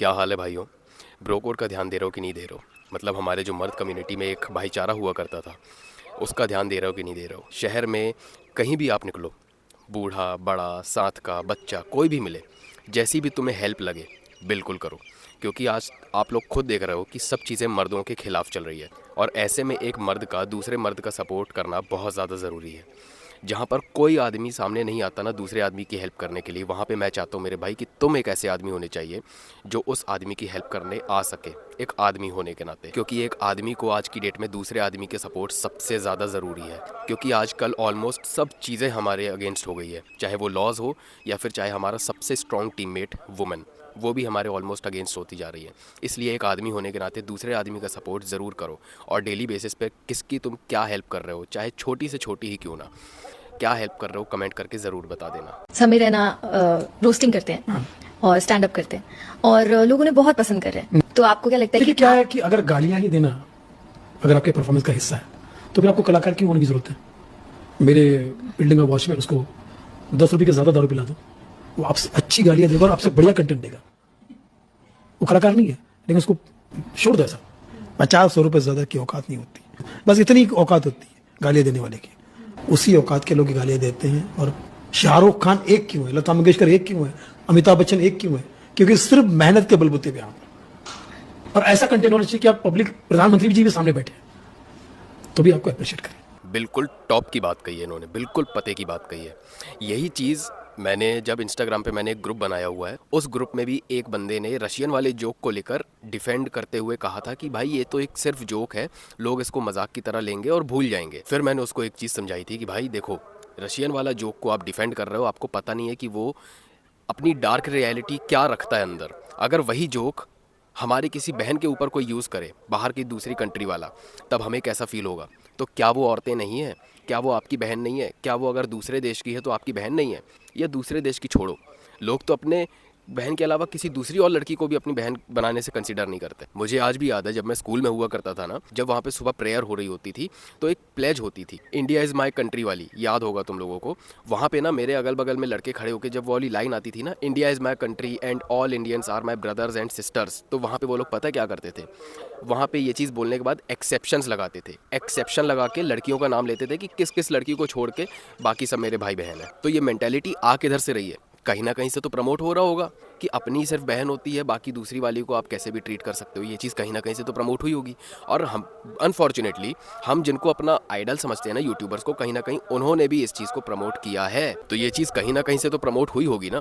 क्या हाल है भाइयों? ब्रो कोड का ध्यान दे रहे हो कि नहीं दे रहे हो? मतलब हमारे जो मर्द कम्युनिटी में एक भाईचारा हुआ करता था, उसका ध्यान दे रहे हो कि नहीं दे रहे हो? शहर में कहीं भी आप निकलो, बूढ़ा बड़ा साथ का बच्चा कोई भी मिले, जैसी भी तुम्हें हेल्प लगे बिल्कुल करो। क्योंकि आज आप लोग खुद देख रहे हो कि सब चीज़ें मर्दों के खिलाफ चल रही है, और ऐसे में एक मर्द का दूसरे मर्द का सपोर्ट करना बहुत ज़्यादा ज़रूरी है। जहाँ पर कोई आदमी सामने नहीं आता ना दूसरे आदमी की हेल्प करने के लिए, वहाँ पे मैं चाहता हूँ मेरे भाई कि तुम एक ऐसे आदमी होने चाहिए जो उस आदमी की हेल्प करने आ सके, एक आदमी होने के नाते। क्योंकि एक आदमी को आज की डेट में दूसरे आदमी के सपोर्ट सबसे ज़्यादा ज़रूरी है। क्योंकि आजकल ऑलमोस्ट सब चीज़ें हमारे अगेंस्ट हो गई है, चाहे वो लॉज हो या फिर चाहे हमारा सबसे स्ट्रॉन्ग टीममेट वुमेन, वो भी हमारे ऑलमोस्ट अगेंस्ट होती जा रही है। इसलिए एक आदमी होने के नाते दूसरे आदमी का सपोर्ट ज़रूर करो, और डेली बेसिस पे किसकी तुम क्या हेल्प कर रहे हो, चाहे छोटी से छोटी ही क्यों ना, क्या हेल्प कर रहे हो कमेंट करके ज़रूर बता देना। समय रहना रोस्टिंग करते हैं और स्टैंड अप करते हैं और लोगों ने बहुत पसंद कर रहे हैं। तो आपको क्या लगता है कि क्या है कि अगर गालियां ही देना अगर आपके परफॉर्मेंस का हिस्सा है तो फिर आपको कलाकार क्यों होने की जरूरत है? मेरे बिल्डिंग में वॉचमैन, उसको 10 रुपए के ज्यादा दारू पिला दो, वो आपसे अच्छी गालियां देगा और आपसे बढ़िया कंटेंट देगा। वो कलाकार नहीं है, लेकिन उसको छोड़ दो। ऐसा 50-100 रुपए ज्यादा की औकात नहीं होती, बस इतनी औकात होती है गालियां देने वाले की। उसी औकात के लोग गालियां देते हैं। और शाहरुख खान एक क्यों है, लता मंगेशकर एक क्यों है, अमिताभ बच्चन एक क्यों है? क्योंकि सिर्फ मेहनत के बलबूते पे यहाँ पर। और ऐसा कंटेंट होना चाहिए कि आप पब्लिक, प्रधानमंत्री जी के सामने बैठे तो भी आपको अप्रिशिएट करें। बिल्कुल टॉप की बात कही है इन्होंने, बिल्कुल पते की बात कही है। यही चीज़ मैंने जब इंस्टाग्राम पे मैंने एक ग्रुप बनाया हुआ है, उस ग्रुप में भी एक बंदे ने रशियन वाले जोक को लेकर डिफेंड करते हुए कहा था कि भाई ये तो एक सिर्फ जोक है, लोग इसको मजाक की तरह लेंगे और भूल जाएंगे। फिर मैंने उसको एक चीज़ समझाई थी कि भाई देखो, रशियन वाला जोक को आप डिफेंड कर रहे हो, आपको पता नहीं है कि वो अपनी डार्क रियलिटी क्या रखता है अंदर। अगर वही जोक हमारी किसी बहन के ऊपर कोई यूज़ करे, बाहर की दूसरी कंट्री वाला, तब हमें कैसा फील होगा? तो क्या वो औरतें नहीं हैं? क्या वो आपकी बहन नहीं है? क्या वो अगर दूसरे देश की है तो आपकी बहन नहीं है? या दूसरे देश की छोड़ो, लोग तो अपने बहन के अलावा किसी दूसरी और लड़की को भी अपनी बहन बनाने से कंसीडर नहीं करते। मुझे आज भी याद है जब मैं स्कूल में हुआ करता था ना, जब वहाँ पे सुबह प्रेयर हो रही होती थी तो एक प्लेज होती थी, इंडिया इज़ माई कंट्री वाली, याद होगा तुम लोगों को। वहाँ पे ना मेरे अगल बगल में लड़के खड़े होकर जब वो वाली लाइन आती थी ना, India is my country and all Indians are my brothers and sisters, तो वहाँ पे वो लोग पता क्या करते थे, वहाँ पे ये चीज़ बोलने के बाद एक्सेप्शंस लगाते थे। एक्सेप्शन लगा के लड़कियों का नाम लेते थे कि किस किस लड़की को छोड़ के बाकी सब मेरे भाई बहन है। तो ये मेंटेलिटी आ किधर से रही है? कहीं ना कहीं से तो प्रमोट हो रहा होगा कि अपनी सिर्फ बहन होती है, बाकी दूसरी वाली को आप कैसे भी ट्रीट कर सकते हो। ये चीज़ कहीं ना कहीं से तो प्रमोट हुई होगी। और हम अनफॉर्चुनेटली हम जिनको अपना आइडल समझते हैं ना, यूट्यूबर्स को, कहीं ना कहीं उन्होंने भी इस चीज़ को प्रमोट किया है। तो ये चीज़ कहीं ना कहीं से तो प्रमोट हुई होगी ना,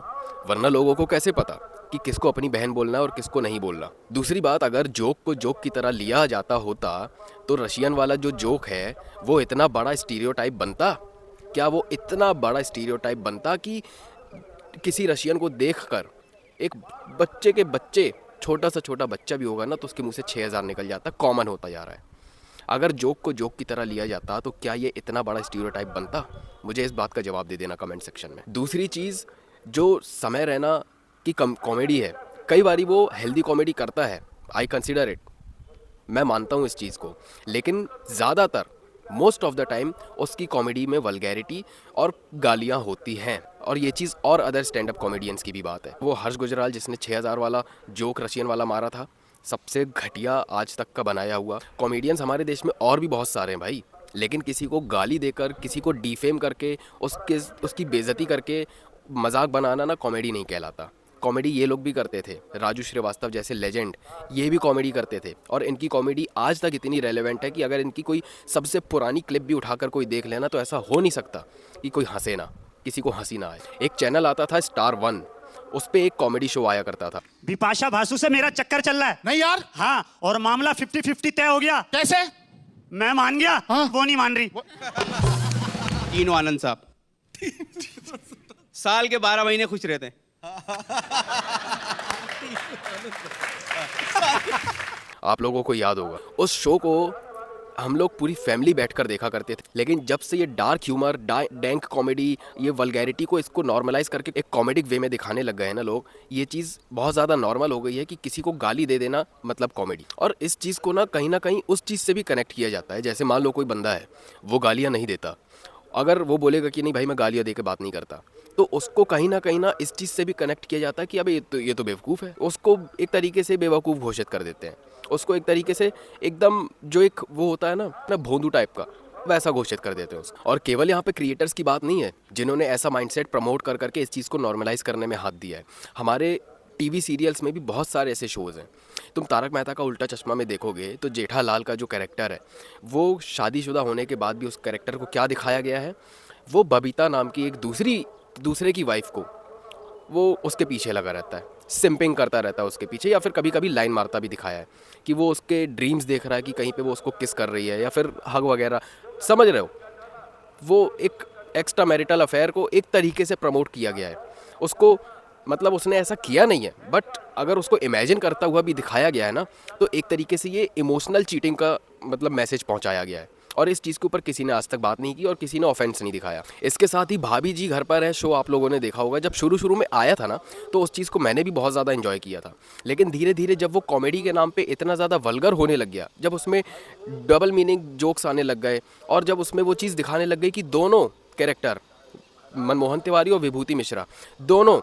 वरना लोगों को कैसे पता कि किसको अपनी बहन बोलना है और किसको नहीं बोलना। दूसरी बात, अगर जोक को जोक की तरह लिया जाता होता तो रशियन वाला जो जोक है वो इतना बड़ा स्टीरियोटाइप बनता? क्या वो इतना बड़ा स्टीरियोटाइप बनता कि किसी रशियन को देखकर एक बच्चे के बच्चे, छोटा सा छोटा बच्चा भी होगा ना, तो उसके मुंह से 6000 निकल जाता? कॉमन होता जा रहा है। अगर जोक को जोक की तरह लिया जाता तो क्या ये इतना बड़ा स्टीरियोटाइप बनता? मुझे इस बात का जवाब दे देना कमेंट सेक्शन में। दूसरी चीज़, जो समय रैना की कॉमेडी है, कई बारी वो हेल्दी कॉमेडी करता है, आई कंसिडर इट, मैं मानता हूँ इस चीज़ को, लेकिन ज़्यादातर मोस्ट ऑफ द टाइम उसकी कॉमेडी में वल्गैरिटी और गालियाँ होती हैं। और ये चीज़ और अदर स्टैंड अप कॉमेडियंस की भी बात है। वो हर्ष गुजराल जिसने 6000 वाला जोक रशियन वाला मारा था, सबसे घटिया आज तक का बनाया हुआ। कॉमेडियंस हमारे देश में और भी बहुत सारे हैं भाई, लेकिन किसी को गाली देकर, किसी को डिफेम करके, उसकी बेइज्जती करके मजाक बनाना ना कॉमेडी नहीं कहलाता। कॉमेडी ये लोग भी करते थे, राजू श्रीवास्तव जैसे लेजेंड, ये भी कॉमेडी करते थे, और इनकी कॉमेडी आज तक इतनी रेलेवेंट है कि अगर इनकी कोई सबसे पुरानी क्लिप भी उठाकर कोई देख लेना तो ऐसा हो नहीं सकता कि कोई हंसे ना, किसी को हंसी ना आए। एक चैनल आता था स्टार वन, उस पे एक कॉमेडी शो आया करता था। बिपाशा बासु से मेरा चक्कर चल रहा है। नहीं यार। हाँ, और मामला 50-50 तय हो गया। कैसे? मैं मान गया, हाँ? वो नहीं मान रही। तीनों आनंद साहब साल के 12 महीने खुश रहते हैं। आप लोगों को याद होगा उस शो को हम लोग पूरी फैमिली बैठकर देखा करते थे, लेकिन जब से ये डार्क ह्यूमर, डैंक कॉमेडी, ये वल्गैरिटी को इसको नॉर्मलाइज करके एक कॉमेडिक वे में दिखाने लग गए हैं ना लोग, ये चीज़ बहुत ज़्यादा नॉर्मल हो गई है कि किसी को गाली दे देना मतलब कॉमेडी। और इस चीज़ को ना कहीं उस चीज़ से भी कनेक्ट किया जाता है। जैसे मान लो कोई बंदा है, वो गालियाँ नहीं देता, अगर वो बोलेगा कि नहीं भाई मैं गालियाँ दे के बात नहीं करता, तो उसको कहीं ना इस चीज़ से भी कनेक्ट किया जाता है कि अबे ये तो बेवकूफ़ है, उसको एक तरीके से बेवकूफ़ घोषित कर देते हैं, उसको एक तरीके से एकदम जो एक वो होता है ना भोंदू टाइप का, वैसा घोषित कर देते हैं उसको। और केवल यहाँ पे क्रिएटर्स की बात नहीं है जिन्होंने ऐसा माइंडसेट प्रमोट कर करके इस चीज़ को नॉर्मलाइज करने में हाथ दिया है। हमारे टीवी सीरियल्स में भी बहुत सारे ऐसे शोज़ हैं। तुम तारक मेहता का उल्टा चश्मा में देखोगे तो जेठालाल का जो कैरेक्टर है वो शादीशुदा होने के बाद भी उस कैरेक्टर को क्या दिखाया गया है, वो बबीता नाम की एक दूसरे की वाइफ को वो उसके पीछे लगा रहता है, सिंपिंग करता रहता है उसके पीछे, या फिर कभी कभी लाइन मारता भी दिखाया है कि वो उसके ड्रीम्स देख रहा है कि कहीं पे वो उसको किस कर रही है या फिर हग वगैरह, समझ रहे हो। वो एक एक्स्ट्रा मैरिटल अफेयर को एक तरीके से प्रमोट किया गया है। उसको मतलब उसने ऐसा किया नहीं है, बट अगर उसको इमेजिन करता हुआ भी दिखाया गया है ना, तो एक तरीके से ये इमोशनल चीटिंग का मतलब मैसेज पहुंचाया गया है। और इस चीज़ के ऊपर किसी ने आज तक बात नहीं की और किसी ने ऑफेंस नहीं दिखाया। इसके साथ ही भाभी जी घर पर है शो आप लोगों ने देखा होगा, जब शुरू में आया था ना तो उस चीज़ को मैंने भी बहुत ज़्यादा एंजॉय किया था। लेकिन धीरे धीरे जब वो कॉमेडी के नाम पे इतना ज़्यादा वल्गर होने लग गया, जब उसमें डबल मीनिंग जोक्स आने लग गए और जब उसमें वो चीज़ दिखाने लग गई कि दोनों कैरेक्टर मनमोहन तिवारी और विभूति मिश्रा दोनों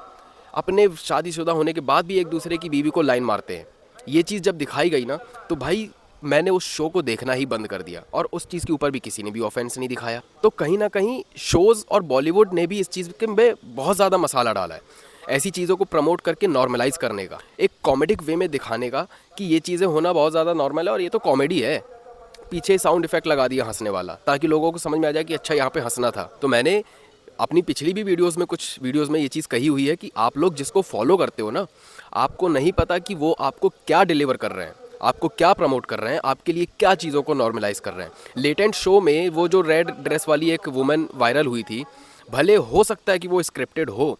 अपने शादीशुदा होने के बाद भी एक दूसरे की बीवी को लाइन मारते हैं, ये चीज़ जब दिखाई गई ना तो भाई मैंने उस शो को देखना ही बंद कर दिया और उस चीज़ के ऊपर भी किसी ने भी ऑफेंस नहीं दिखाया। तो कहीं ना कहीं शोज़ और बॉलीवुड ने भी इस चीज़ के में बहुत ज़्यादा मसाला डाला है, ऐसी चीज़ों को प्रमोट करके नॉर्मलाइज करने का, एक कॉमेडिक वे में दिखाने का कि ये चीज़ें होना बहुत ज़्यादा नॉर्मल है और ये तो कॉमेडी है। पीछे साउंड इफेक्ट लगा दिया हंसने वाला ताकि लोगों को समझ में आ जाए कि अच्छा यहाँ पे हंसना था। तो मैंने अपनी पिछली भी वीडियोस में कुछ वीडियोस में ये चीज़ कही हुई है कि आप लोग जिसको फॉलो करते हो ना, आपको नहीं पता कि वो आपको क्या डिलीवर कर रहे हैं, आपको क्या प्रमोट कर रहे हैं, आपके लिए क्या चीज़ों को नॉर्मलाइज कर रहे हैं। लेटेंट शो में वो जो रेड ड्रेस वाली एक वुमेन वायरल हुई थी, भले हो सकता है कि वो स्क्रिप्टेड हो,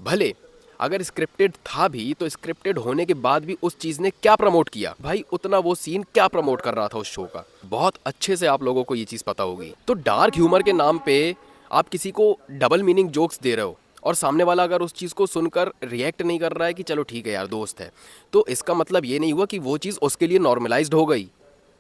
भले अगर स्क्रिप्टेड था भी तो स्क्रिप्टेड होने के बाद भी उस चीज़ ने क्या प्रमोट किया भाई, उतना वो सीन क्या प्रमोट कर रहा था उस शो का, बहुत अच्छे से आप लोगों को ये चीज़ पता होगी। तो डार्क ह्यूमर के नाम पे आप किसी को डबल मीनिंग जोक्स दे रहे हो और सामने वाला अगर उस चीज़ को सुनकर रिएक्ट नहीं कर रहा है कि चलो ठीक है यार दोस्त है, तो इसका मतलब ये नहीं हुआ कि वो चीज़ उसके लिए नॉर्मलाइज्ड हो गई।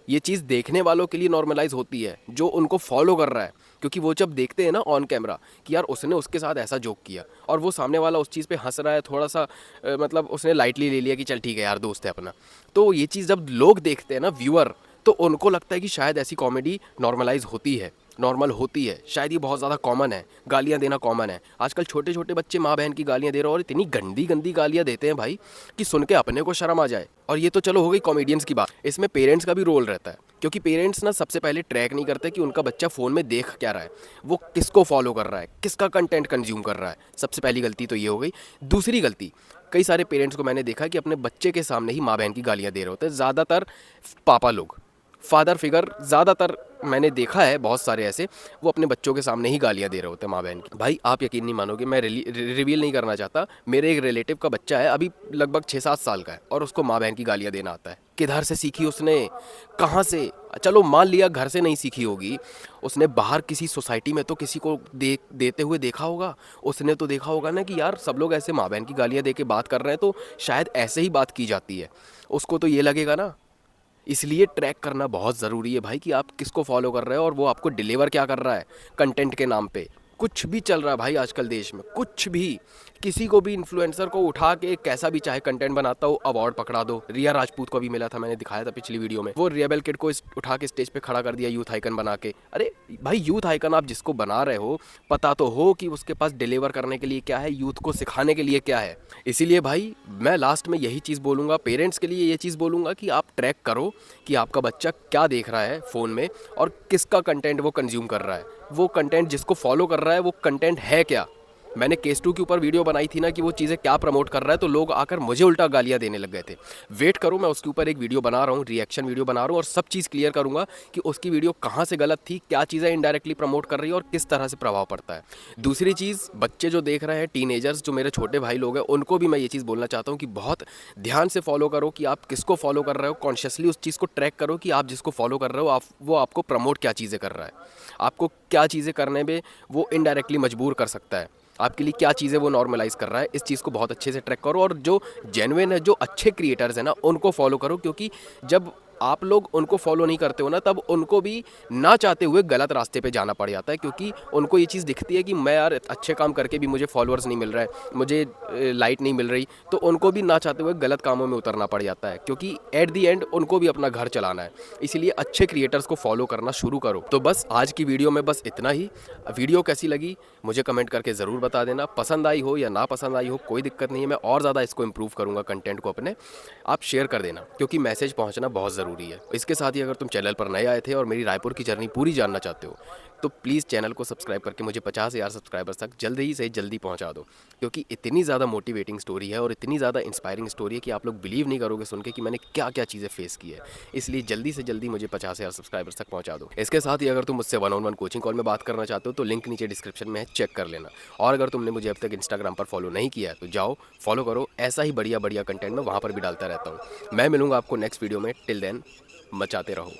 ये चीज़ देखने वालों के लिए नॉर्मलाइज होती है जो उनको फॉलो कर रहा है, क्योंकि वो जब देखते हैं ना ऑन कैमरा कि यार उसने उसके साथ ऐसा जोक किया और वो सामने वाला उस चीज़ पे हंस रहा है, थोड़ा सा मतलब उसने लाइटली ले लिया कि चल ठीक है यार दोस्त है अपना, तो ये चीज़ जब लोग देखते हैं ना व्यूअर, तो उनको लगता है कि शायद ऐसी कॉमेडी नॉर्मलाइज होती है, नॉर्मल होती है, शायद ये बहुत ज़्यादा कॉमन है, गालियाँ देना कॉमन है। आजकल छोटे छोटे बच्चे माँ बहन की गालियाँ दे रहे हैं और इतनी गंदी गंदी गालियाँ देते हैं भाई कि सुन के अपने को शर्म आ जाए। और ये तो चलो हो गई कॉमेडियंस की बात, इसमें पेरेंट्स का भी रोल रहता है, क्योंकि पेरेंट्स ना सबसे पहले ट्रैक नहीं करते कि उनका बच्चा फ़ोन में देख क्या रहा है, वो किसको फॉलो कर रहा है, किसका कंटेंट कंज्यूम कर रहा है। सबसे पहली गलती तो ये हो गई। दूसरी गलती, कई सारे पेरेंट्स को मैंने देखा कि अपने बच्चे के सामने ही माँ बहन की गालियाँ दे रहे होते हैं, ज़्यादातर पापा लोग, फादर फिगर ज़्यादातर मैंने देखा है, बहुत सारे ऐसे वो अपने बच्चों के सामने ही गालियां दे रहे होते हैं माँ बहन की। भाई आप यकीन नहीं मानोगे, मैं रिवील नहीं करना चाहता, मेरे एक रिलेटिव का बच्चा है अभी लगभग 6-7 साल का है और उसको माँ बहन की गालियां देना आता है। किधर से सीखी उसने, कहाँ से, चलो मान लिया घर से नहीं सीखी होगी, उसने बाहर किसी सोसाइटी में तो किसी को देते हुए देखा होगा, उसने तो देखा होगा ना कि यार सब लोग ऐसे माँ बहन की गालियाँ दे के बात कर रहे हैं तो शायद ऐसे ही बात की जाती है, उसको तो ये लगेगा ना। इसलिए ट्रैक करना बहुत ज़रूरी है भाई कि आप किसको फॉलो कर रहे हो और वो आपको डिलीवर क्या कर रहा है कंटेंट के नाम पे। कुछ भी चल रहा है भाई आजकल देश में, कुछ भी, किसी को भी इन्फ्लुएंसर को उठा के कैसा भी चाहे कंटेंट बनाता हो अवार्ड पकड़ा दो। रिया राजपूत को भी मिला था, मैंने दिखाया था पिछली वीडियो में, वो रेबेल किड को उठा के स्टेज पे खड़ा कर दिया यूथ आइकन बना के। अरे भाई यूथ आइकन आप जिसको बना रहे हो पता तो हो कि उसके पास डिलीवर करने के लिए क्या है, यूथ को सिखाने के लिए क्या है। इसीलिए भाई मैं लास्ट में यही चीज़ बोलूँगा, पेरेंट्स के लिए ये चीज़ बोलूँगा कि आप ट्रैक करो कि आपका बच्चा क्या देख रहा है फ़ोन में और किसका कंटेंट वो कंज्यूम कर रहा है, वो कंटेंट जिसको फॉलो कर रहा है वो कंटेंट है क्या। मैंने केस 2 के ऊपर वीडियो बनाई थी ना कि वो चीज़ें क्या प्रमोट कर रहा है, तो लोग आकर मुझे उल्टा गालियाँ देने लग गए थे। वेट करो, मैं उसके ऊपर एक वीडियो बना रहा हूँ, रिएक्शन वीडियो बना रहा हूँ और सब चीज़ क्लियर करूँगा कि उसकी वीडियो कहाँ से गलत थी, क्या चीज़ें इनडायरेक्टली प्रमोट कर रही है और किस तरह से प्रभाव पड़ता है। दूसरी चीज़, बच्चे जो देख रहे हैं, टीनेजर्स जो मेरे छोटे भाई लोग हैं, उनको भी मैं ये चीज़ बोलना चाहता हूँ कि बहुत ध्यान से फॉलो करो कि आप किसको फॉलो कर रहे हो, कॉन्शियसली उस चीज़ को ट्रैक करो कि आप जिसको फॉलो कर रहे हो वो आपको प्रमोट क्या चीज़ें कर रहा है, आपको क्या चीज़ें करने में वो इनडायरेक्टली मजबूर कर सकता है, आपके लिए क्या चीज़ें वो नॉर्मलाइज कर रहा है। इस चीज़ को बहुत अच्छे से ट्रैक करो और जो जेन्युइन है, जो अच्छे क्रिएटर्स हैं ना, उनको फॉलो करो, क्योंकि जब आप लोग उनको फॉलो नहीं करते हो ना, तब उनको भी ना चाहते हुए गलत रास्ते पे जाना पड़ जाता है, क्योंकि उनको ये चीज़ दिखती है कि मैं यार अच्छे काम करके भी मुझे फॉलोअर्स नहीं मिल रहा है, मुझे लाइट नहीं मिल रही, तो उनको भी ना चाहते हुए गलत कामों में उतरना पड़ जाता है, क्योंकि एट दी एंड उनको भी अपना घर चलाना है। इसीलिए अच्छे क्रिएटर्स को फॉलो करना शुरू करो। तो बस आज की वीडियो में बस इतना ही। वीडियो कैसी लगी मुझे कमेंट करके ज़रूर बता देना। पसंद आई हो या ना पसंद आई हो कोई दिक्कत नहीं है, मैं और ज़्यादा इसको इम्प्रूव करूँगा कंटेंट को अपने। आप शेयर कर देना, क्योंकि मैसेज पहुँचना बहुत ज़रूरी है। इसके साथ ही अगर तुम चैनल पर नए आए थे और मेरी रायपुर की जर्नी पूरी जानना चाहते हो तो प्लीज़ चैनल को सब्सक्राइब करके मुझे 50,000 सब्सक्राइबर्स तक जल्दी ही से जल्दी पहुंचा दो, क्योंकि इतनी ज़्यादा मोटिवेटिंग स्टोरी है और इतनी ज़्यादा इंस्पायरिंग स्टोरी है कि आप लोग बिलीव नहीं करोगे सुन के कि मैंने क्या क्या चीज़ें फेस की है। इसलिए जल्दी से जल्दी मुझे 50,000 सब्सक्राइबर्स तक पहुंचा दो। इसके साथ ही अगर तुम मुझसे 1-on-1 कोचिंग कॉल में बात करना चाहते हो तो लिंक नीचे डिस्क्रिप्शन में है, चेक कर लेना। और अगर तुमने मुझे अब तक इंस्टाग्राम पर फॉलो नहीं किया है तो जाओ फॉलो करो, ऐसा ही बढ़िया बढ़िया कंटेंट मैं वहाँ पर भी डालता रहता हूँ। मैं मिलूंगा आपको नेक्स्ट वीडियो में। टिल देन मचाते रहो।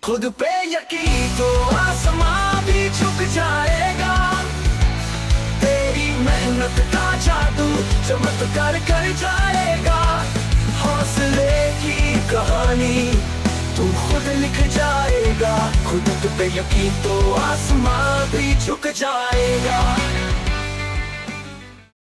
खुद पे यकीन तो आसमां भी झुक जाएगा, तेरी मेहनत का जादू चमत्कार कर जाएगा। हौसले की कहानी तू खुद लिख जाएगा, खुद पे यकीन तो आसमां भी झुक जाएगा।